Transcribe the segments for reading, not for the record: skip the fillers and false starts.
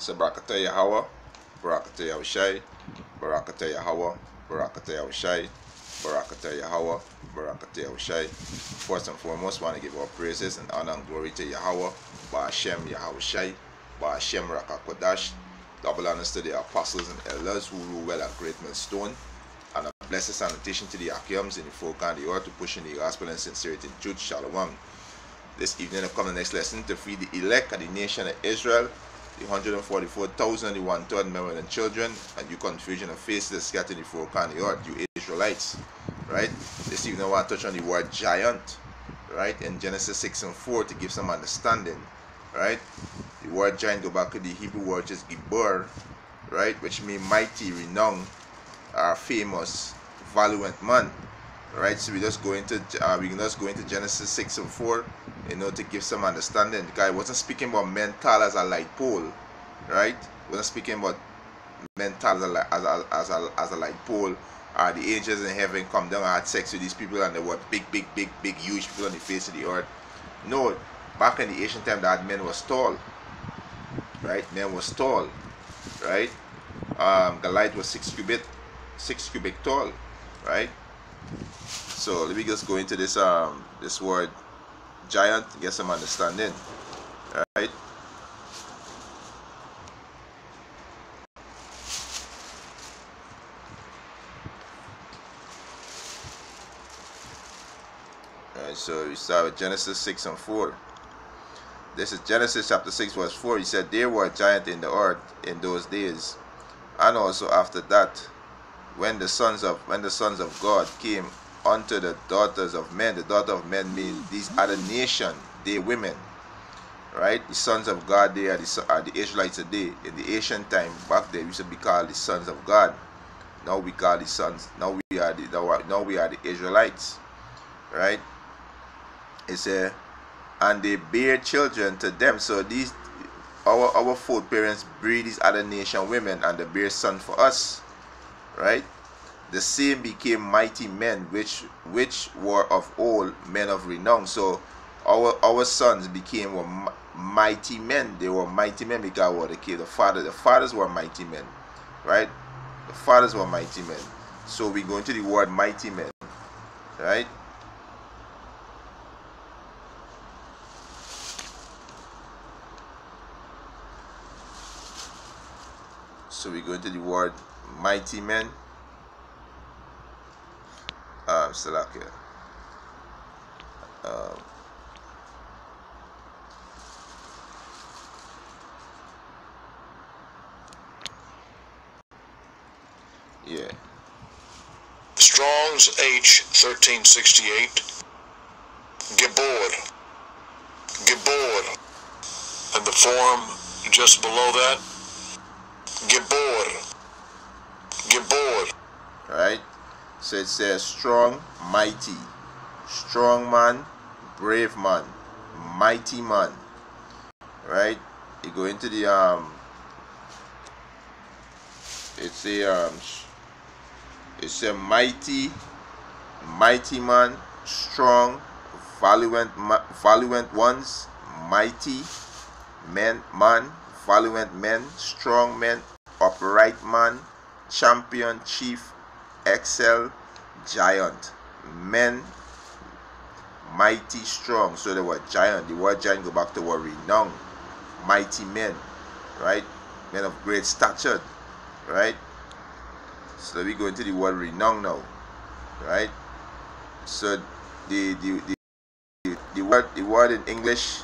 So Barakatah Yahweh, Barakatah Yahushai, Barakatah Yahweh, Barakatah Yahushai, Barakatah Yahweh, Barakatah Yahushai. First and foremost, want to give our praises and honor and glory to Yahweh, Ba'ashem Yahushai, Ba'ashem Rakakodash. Double honors to the apostles and elders who rule well at Great Millstone, and a blessed salutation to the Akiums in the folk and the earth to push in the gospel and sincerity in truth. Shalom. This evening I come the next lesson to free the elect of the nation of Israel, the 144,000, the one-third men and children, and you confusion of faces that scatter the folk and the earth, you Israelites. Right? This evening I want to touch on the word giant, right, in Genesis 6 and 4 to give some understanding. Right? The word giant go back to the Hebrew word which is gibor, right, which means mighty, renowned, famous, valiant man. Right, so we just go into Genesis 6 and 4, to give some understanding. The guy wasn't speaking about men tall as a light pole, right? He wasn't speaking about men tall as a light pole. The angels in heaven come down and had sex with these people, and they were big, huge people on the face of the earth. No, back in the ancient time, that men was tall, right? Men was tall, right? Goliath was 6 cubit tall, right? So let me just go into this this word giant to get some understanding. Right? Alright, so we start with Genesis 6 and 4. This is Genesis chapter 6 verse 4. He said, there were giants in the earth in those days, and also after that, when the sons of God came unto the daughters of men. The daughter of men mean these other nation, they women, right? The sons of God, they are the Israelites today. In the ancient time, back there, we used to be called the sons of God. Now we call the sons. Now we are the Israelites, right? It says, and they bear children to them. So these our foreparents breed these other nation women, and they bear son for us, right? The same became mighty men, which were of old men of renown. So our sons became mighty men. They were mighty men because the fathers were mighty men, right? The fathers were mighty men. So we go into the word mighty men, right? So we go into the word mighty men. Salakia. Yeah. Strong's H 1368. Gibor. And the form just below that. Gibor. Right? So it says strong, mighty, strong man, brave man, mighty man. Right? You go into the it's a mighty man, strong, valiant ones, mighty man, valiant men, strong men, upright man, champion, chief, excel, giant, men, mighty, strong. So they were giant. The word giant go back to word renowned, mighty men, right? Men of great stature, right? So we go into the word renowned now, right? So the word in English,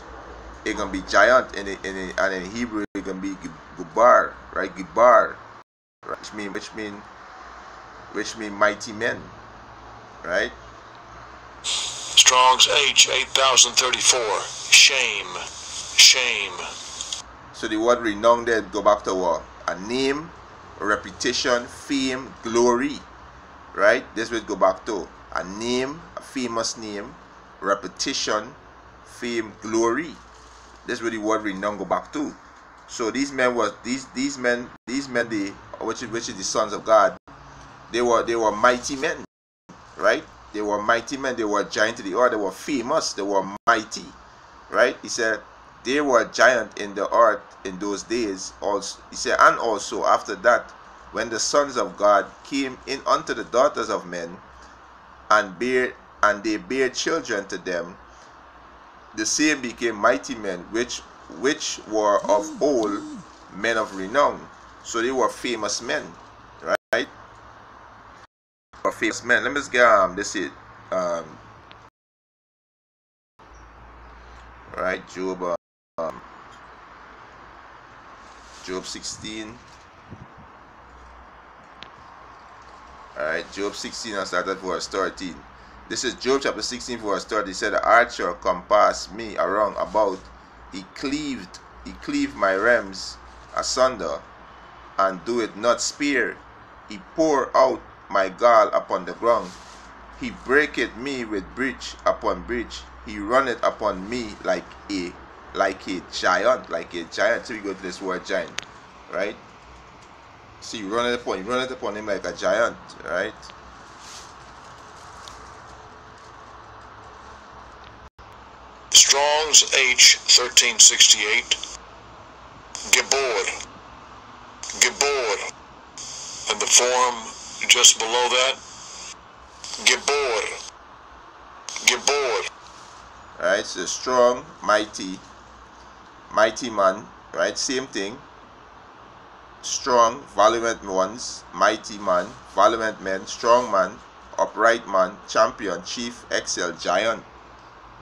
it can be giant, and in Hebrew it can be gubar, right? Gubar, right? Which mean mighty men, right? Strong's H 8034. Shame. So the word renowned there go back to what? A name, a reputation, fame, glory, right? This will go back to a name, a famous name, reputation, fame, glory. This is where the word renowned go back to. So these men, which is the sons of God. They were mighty men, right? They were mighty men. They were giant to the earth. They were famous. They were mighty, right? He said, there were giants in the earth in those days. Also, he said, and also after that, when the sons of God came in unto the daughters of men, and they bare children to them, the same became mighty men, which were of old, men of renown. So they were famous men, right? Or famous men. Let me just get this it. Right, Job 16. Alright, Job 16 and start at verse 13. This is Job chapter 16 verse 30. He said, the archer compassed me around about. He cleaved my rams asunder, and do it not spare. He poured out my gall upon the ground. He breaketh me with breach upon breach. He runneth upon me like a giant. So we go to this word giant, right? So you run it upon him like a giant, right? Strong's H 1368. Gibor. And the form just below that. Gibor. Right, so strong, mighty man, right? Same thing. Strong, valiant ones, mighty man, valiant men, strong man, upright man, champion, chief, excel, giant,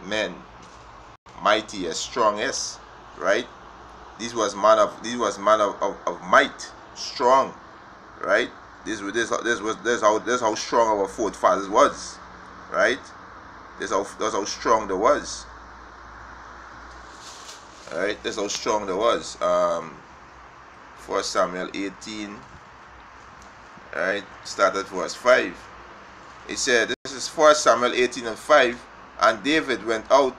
men, mighty as strong as, right? This was man of might, strong, right? This how strong our forefathers was, right? That's how strong they was. Alright, that's how strong they was. 1 Samuel 18, alright, start at verse 5. It said, this is 1 Samuel 18 and 5. And David went out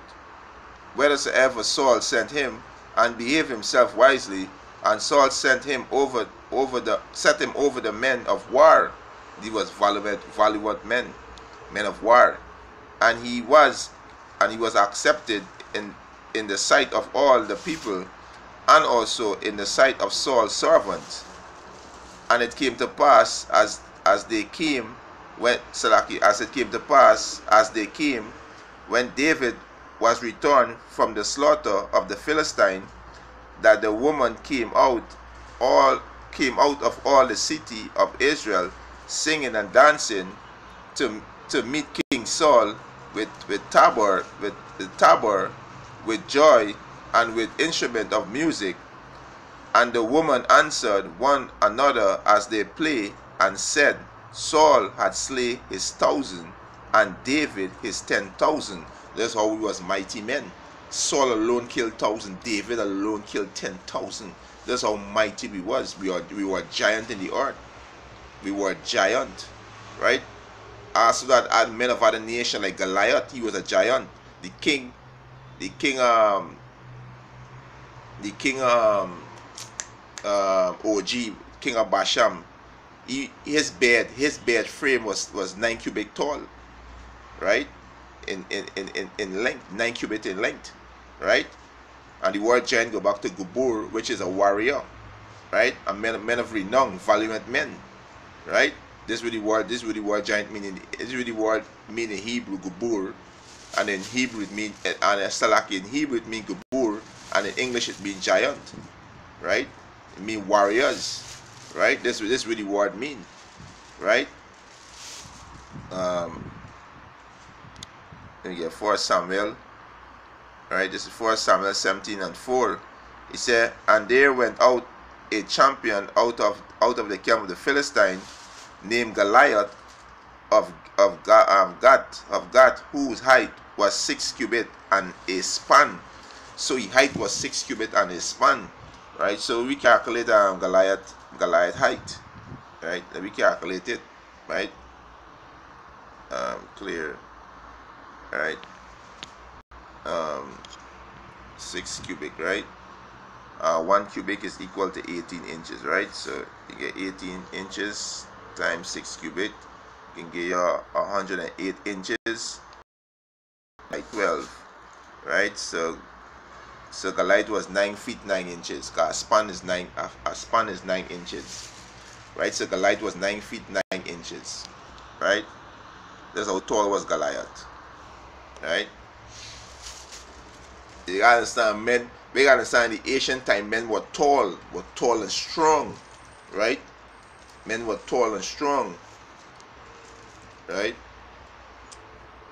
whithersoever Saul sent him, and behaved himself wisely. And Saul set him over the men of war. He was valiant men of war. And he was accepted in the sight of all the people, and also in the sight of Saul's servants. And it came to pass as they came when David was returned from the slaughter of the Philistine, that the woman came out of all the city of Israel, singing and dancing to meet King Saul with tabor, with joy, and with instrument of music. And the woman answered one another as they play, and said, Saul had slain his 1,000, and David his 10,000. That's how we was mighty men. Saul alone killed 1,000, David alone killed 10,000. That's how mighty we was. We were giant in the earth. We were giant, right? Also that men of other nation like Goliath, he was a giant. The king OG, King of Basham, his bed frame was 9 cubit tall, right? In length, 9 cubit in length, right? And the word giant go back to Gubur, which is a warrior, right? A men of renown, valiant men, right? This is what the word giant meaning. This is what the word mean in Hebrew, Gubur, and in Hebrew it mean, and Salaki in Hebrew it mean Gubur, and in English it means giant, right? It mean warriors, right? This is what the word mean, right? Let me get 4 Samuel. Right, this is 4 Samuel 17 and 4. He said, and there went out a champion out of the camp of the Philistine, named Goliath of Gath, whose height was 6 cubit and a span. So his height was 6 cubit and a span. Right, so we calculate Goliath height. Right, we calculate it. Right, clear. Right. 6 cubic, right? 1 cubic is equal to 18 inches, right? So you get 18 inches times 6 cubic, you can get your 108 inches by 12, right? So So Goliath was 9 feet 9 inches. A span is 9 inches. Right? So Goliath was 9 feet 9 inches. Right? That's how tall was Goliath. Right? You gotta understand, men. We gotta understand the ancient time men were tall and strong. Right? Men were tall and strong. Right?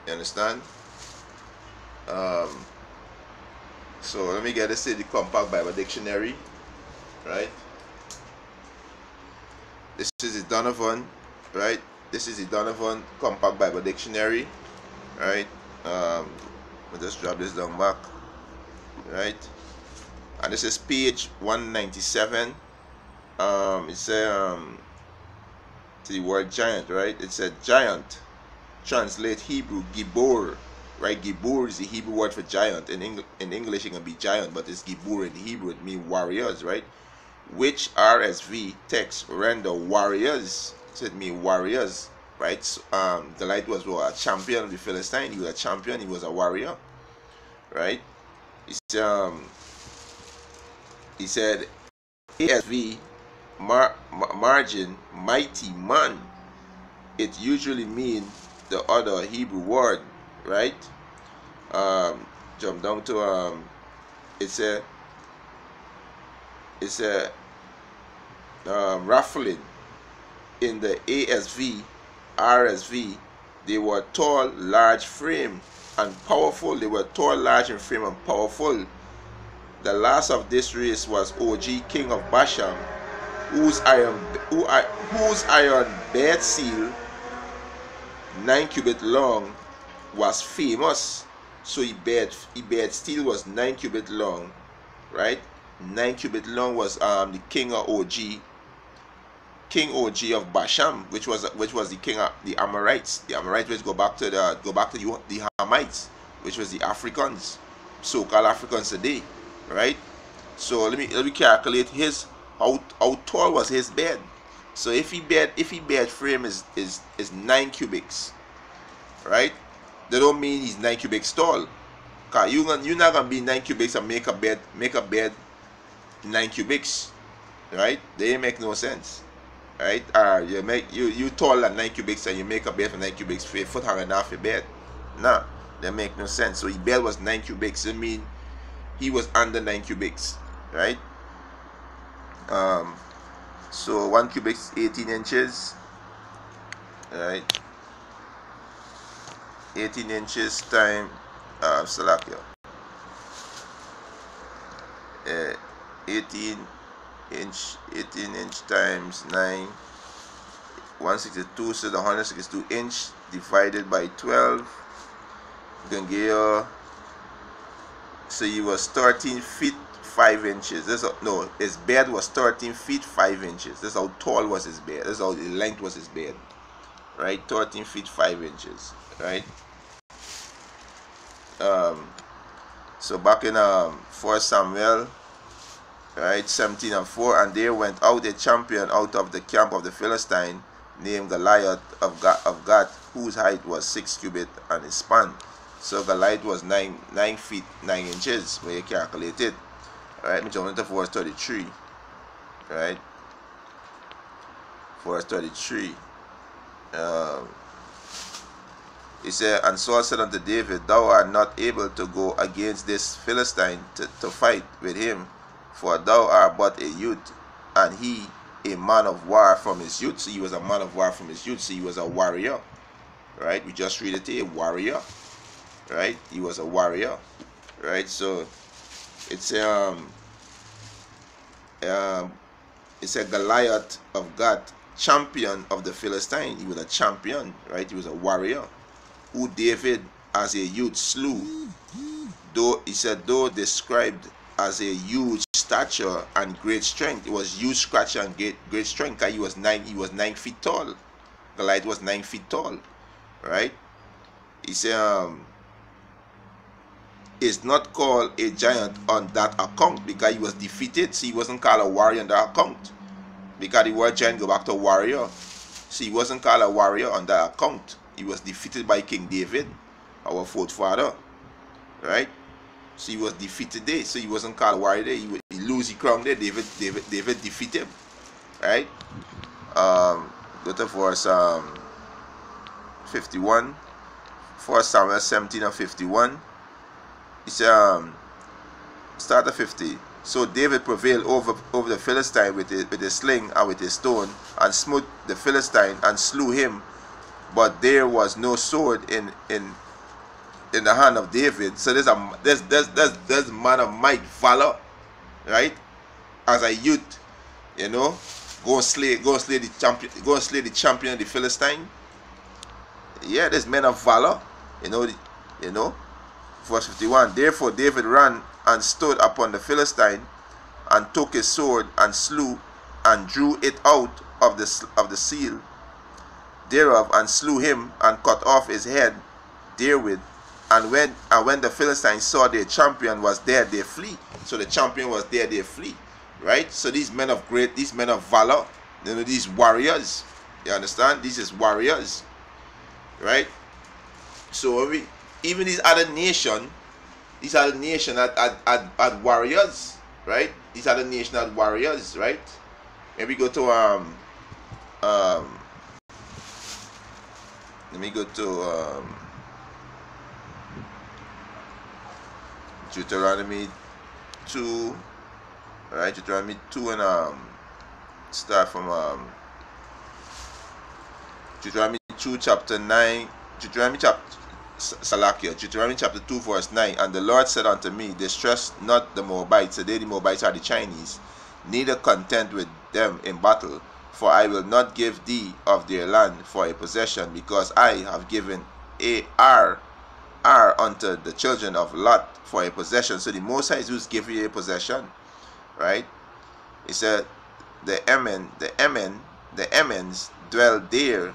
You understand? So let me get this to the Compact Bible Dictionary. Right? This is the Donovan. Right? This is the Donovan Compact Bible Dictionary. Right? I'll just drop this down back. Right? And this is page 197. It said to the word giant, right? It said giant. Translate Hebrew Gibor, right? Gibor is the Hebrew word for giant. In English it can be giant, but it's Gibor in the Hebrew. It means warriors, right? Which RSV text render warriors. So it means warriors, right? So, Goliath was a champion of the Philistine. He was a champion. He was a warrior, right? He said ASV margin mighty man. It usually means the other Hebrew word, right? Jump down to it's a raffling. In the ASV, RSV, they were tall, large frame and powerful. They were tall, large in frame and powerful. The last of this race was Og, king of Bashan, whose iron bed seal 9 cubits long was famous. So he bed steel was 9 cubits long, right? 9 cubits long was the king of Og, King Og of Bashan, which was the king of the Amorites. The Amorites, which go back to the Hamites, which was the Africans, so-called Africans today, right? So let me calculate how tall was his bed. So if he bed frame is 9 cubics, right? That don't mean he's 9 cubics tall. Cause you're not gonna be 9 cubics and make a bed 9 cubics, right? They make no sense, right? You tall than 9 cubics and you make a bed for 9 cubics for a foot hanging off your bed. Nah, that make no sense. So his bed was 9 cubics. I mean, he was under 9 cubics, right? So 1 cubic is 18 inches, right? 18 inches time Salakia. 18 inch times 9, 162. So the 162 inch divided by 12. You can get so he was 13 feet 5 inches. His bed was 13 feet 5 inches. That's how tall was his bed. That's how the length was his bed, right? 13 feet 5 inches, right? So back in 1 Samuel, right, 17:4, and there went out a champion out of the camp of the Philistine named Goliath of Gath, whose height was 6 cubits and his span. So Goliath was 9 feet 9 inches where you calculate it. Alright, me jump into verse 33. Right? Verse 33. He said, and Saul said unto David, thou art not able to go against this Philistine to fight with him, for thou art but a youth, and he a man of war from his youth. So he was a man of war from his youth. So he was a warrior. Right? We just read it here, warrior. Right? He was a warrior. Right? So it's a Goliath of Gath, champion of the Philistine. He was a champion, right? He was a warrior who David as a youth slew. Though described as a huge stature and great strength. It was huge stature and great strength. He was 9 feet tall. Goliath was 9 feet tall, right? He said is not called a giant on that account because he was defeated. So he wasn't called a warrior on that account. Because the word giant go back to warrior. So he wasn't called a warrior on that account. He was defeated by King David, our forefather. Right? So he was defeated there. So he wasn't called warrior there. He lose his crown there. David defeated him. Right? Go to verse 51. 1 Samuel 17 and 51. He said, start at 50. So David prevailed over the Philistine with a sling and with a stone, and smote the Philistine and slew him. But there was no sword in the hand of David. So there's a man of might, valor, right? As a youth, go and slay the champion of the Philistine. Yeah, there's men of valor, Verse 51. Therefore David ran and stood upon the Philistine, and took his sword and slew, and drew it out of the seal thereof, and slew him, and cut off his head therewith. And when the Philistines saw their champion was dead, they flee. So the champion was there, they flee. Right? So these men of valor, these warriors. You understand? These is warriors. Right? So even these other nation had warriors, right? These other nation had warriors, right? And we go to let me go to Deuteronomy 2, right? Deuteronomy 2, and start from Deuteronomy 2 chapter 9, Deuteronomy chapter 2 verse 9. And the Lord said unto me, distress not the Moabites. Today the Moabites are the Chinese, neither contend with them in battle, for I will not give thee of their land for a possession, because I have given Ar unto the children of Lot for a possession. So the Most High is who's giving you a possession, right? He said the Emmons dwell there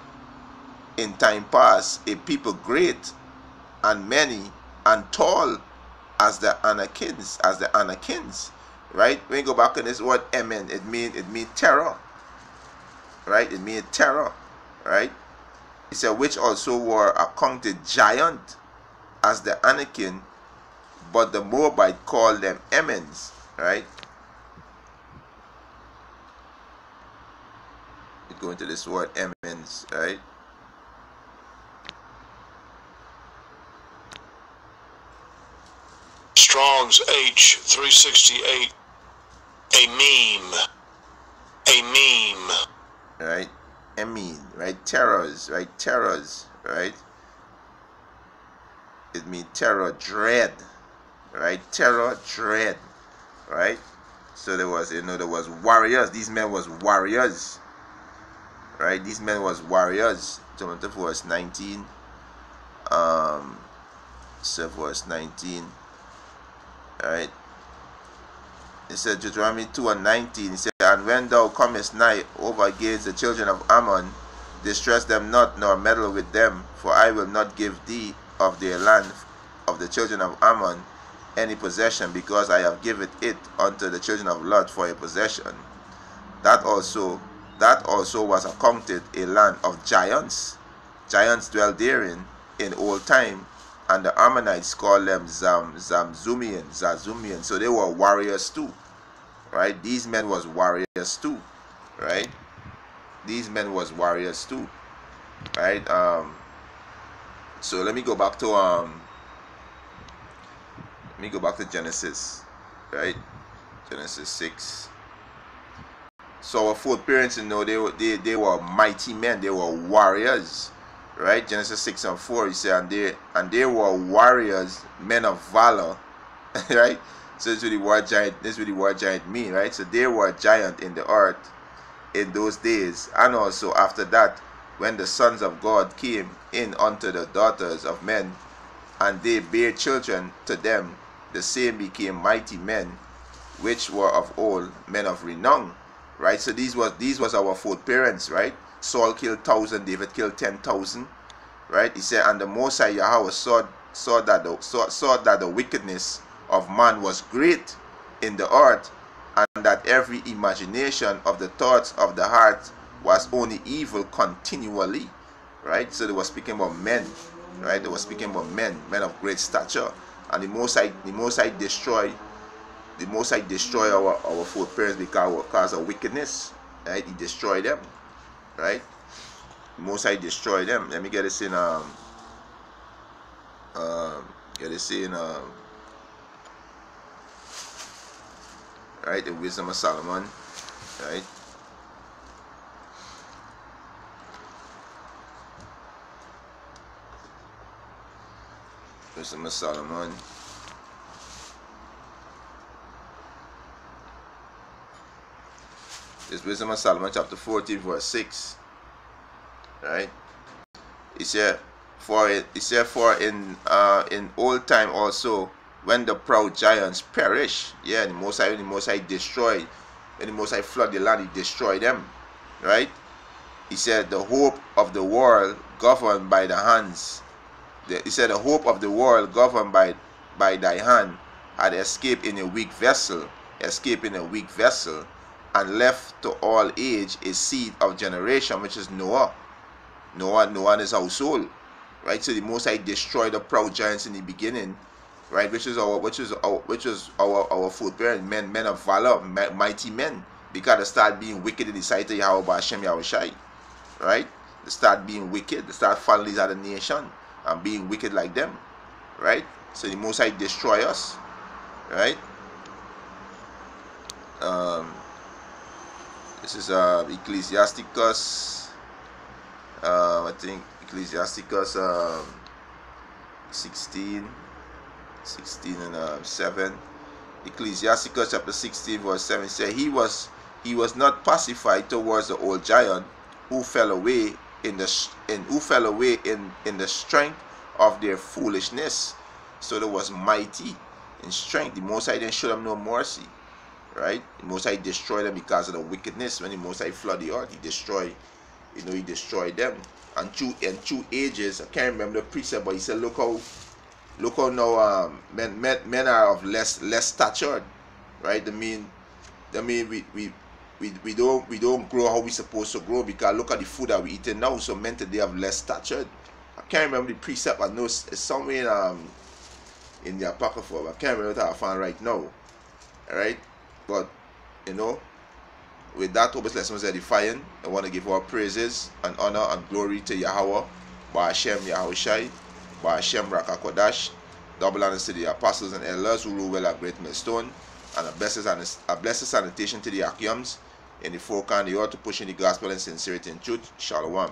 in time past, a people great and many and tall as the Anakins, right? When you go back in this word Emen, it mean terror, right? It means terror, right? It said which also were accounted giant as the Anakin, but the Moabite called them Emmons, right? We go into this word Emmons, right? Strong's H368. A meme. Right? Emin, right? Terrors, right? It means terror, dread, right? Terror, dread, right? So there was warriors. These men was warriors, right? These men was warriors. Deuteronomy verse 19. So verse 19. Right? It said Deuteronomy 2 and 19. It said, and when thou comest nigh over against the children of Ammon, distress them not, nor meddle with them, for I will not give thee of their land of the children of Ammon any possession, because I have given it unto the children of Lot for a possession. That also was accounted a land of giants. Giants dwell therein in old time, and the Ammonites called them Zazumian. So they were warriors too, right? These men was warriors too, right? These men was warriors too, right? So let me go back to Genesis, right? Genesis 6. So our foreparents, they were mighty men. They were warriors. Right? Genesis 6 and 4, he said, and they were warriors, men of valor. Right? So this is what the word giant mean, right? So they were giant in the earth in those days. And also after that, when the sons of God came in unto the daughters of men, and they bare children to them, the same became mighty men, which were of old, men of renown. Right? So these was our foreparents, right? Saul killed 1,000, David killed 10,000, right? He said, and the Most High Yahweh saw that the wickedness of man was great in the earth, and that every imagination of the thoughts of the heart was only evil continually, right? So they were speaking about men, right? They were speaking about men of great stature, And the Most High destroy our foreparents because of wickedness. Right? He destroyed them. Right? The Most High destroyed them. Let me get this in right, the Wisdom of Solomon, right? Wisdom of Solomon. This Wisdom of Solomon, chapter 14, verse 6. Right? It said, for in old time also, when the proud giants perish, yeah, the Most High destroyed. When the Most High flood the land, he destroyed them. Right? He said, the hope of the world governed by the hands. He said, the hope of the world governed by thy hand had escaped in a weak vessel, and left to all age a seed of generation, which is Noah. Noah and his household. Right? So the Most High destroyed the proud giants in the beginning, right? Which was our foreparents, men of valor, mighty men. Because they start being wicked in the sight of Yahweh Hashem Yahushai. Right? They start being wicked, they start following these other nations and being wicked like them. Right? So the Most High destroy us. Right? This is Ecclesiasticus, I think Ecclesiasticus 16 and 7. Ecclesiasticus chapter 16 verse 7 says, he was not pacified towards the old giant who fell away in the strength of their foolishness. So they was mighty in strength. The Most High didn't show them no mercy. Right? The Most High destroyed them because of the wickedness. When the Most High flooded the earth, he destroyed them. And through ages, I can't remember the precept, but he said, look how now men are of less stature. Right? we don't grow how we supposed to grow, because look at the food that we eating now. So men today have less stature. I can't remember the precept. I know it's somewhere in the Apocrypha. I can't remember what I found right now. Alright? But with that, this lesson was edifying. I want to give our praises and honor and glory to Yahweh, Ba'ashem Yahushai, Ba'ashem Rakakodash. Double honors to the apostles and elders who rule well at Great Millstone, and a blessed sanitation to the Akiums in the folk and the earth to push in the gospel in sincerity and truth. Shalom.